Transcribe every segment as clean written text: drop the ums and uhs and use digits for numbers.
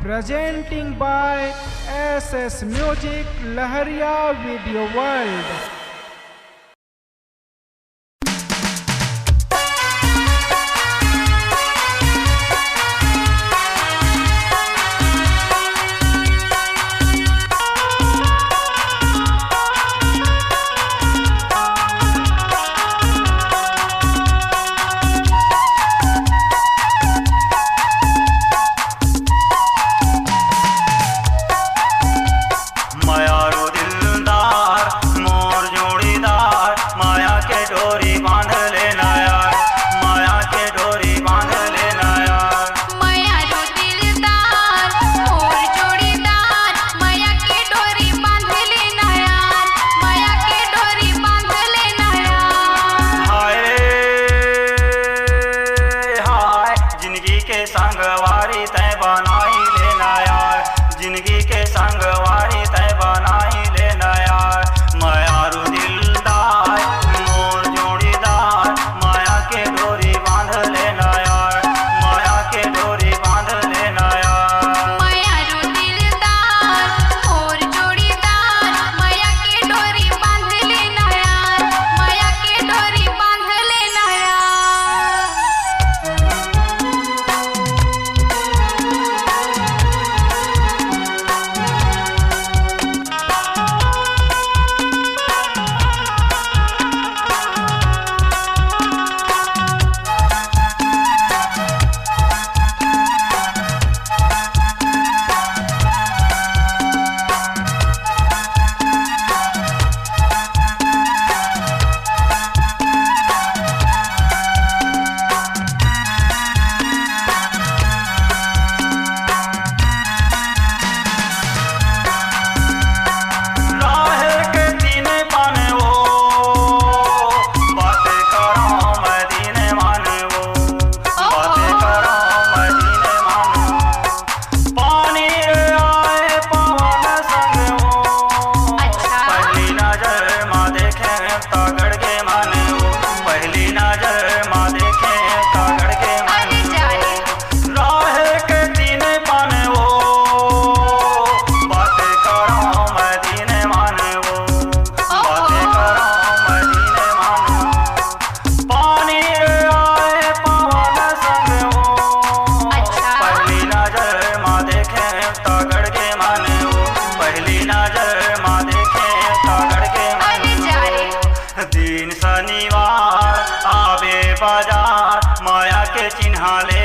presenting by SS Music Lahariya Video World. संगवारी तय बनाई लेना यार, जिंदगी के संगवारी तय बनाई लेना यार। मायारू दिलदार मोर जोड़ीदार, माया के डोरी बांध लेना यार, माया के डोरी बांध लेना यार। मायारू दिलदार मोर जोड़ीदार, माया के डोरी बांध लेना यार, माया के डोरी बांध लेना यार। शनिवार आवे बाजार, माया के चिन्हा ले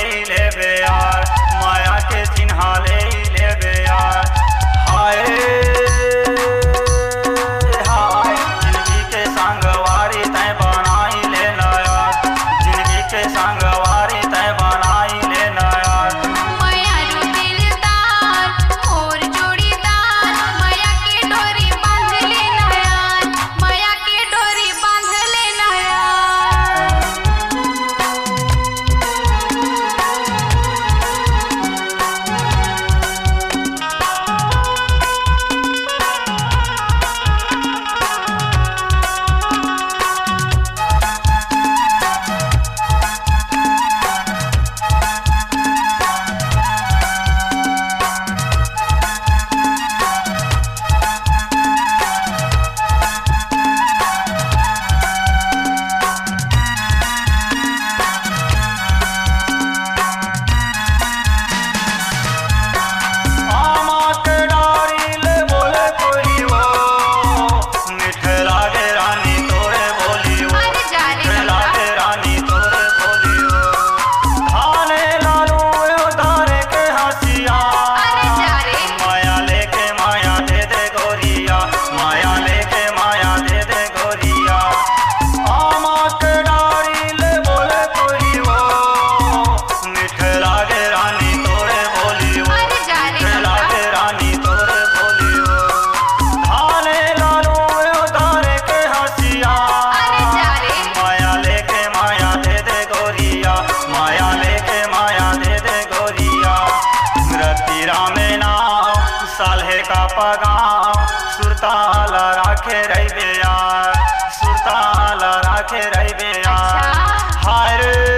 बे यार, माया के चिन्हा ले बे यार। हाय हाय जिंदगी के संगवारी तय बनाई लेना यार, जिंदगी के संगवारी तय बनाई लेना यार। मायारू दिलदार मोर जोड़ीदार, माया के डोरी बांध लेना यार, माया के डोरी बांध लेना यार। का पगाम सुरताल राखे रही यार, सुरताल राखे रही यार। हाय रे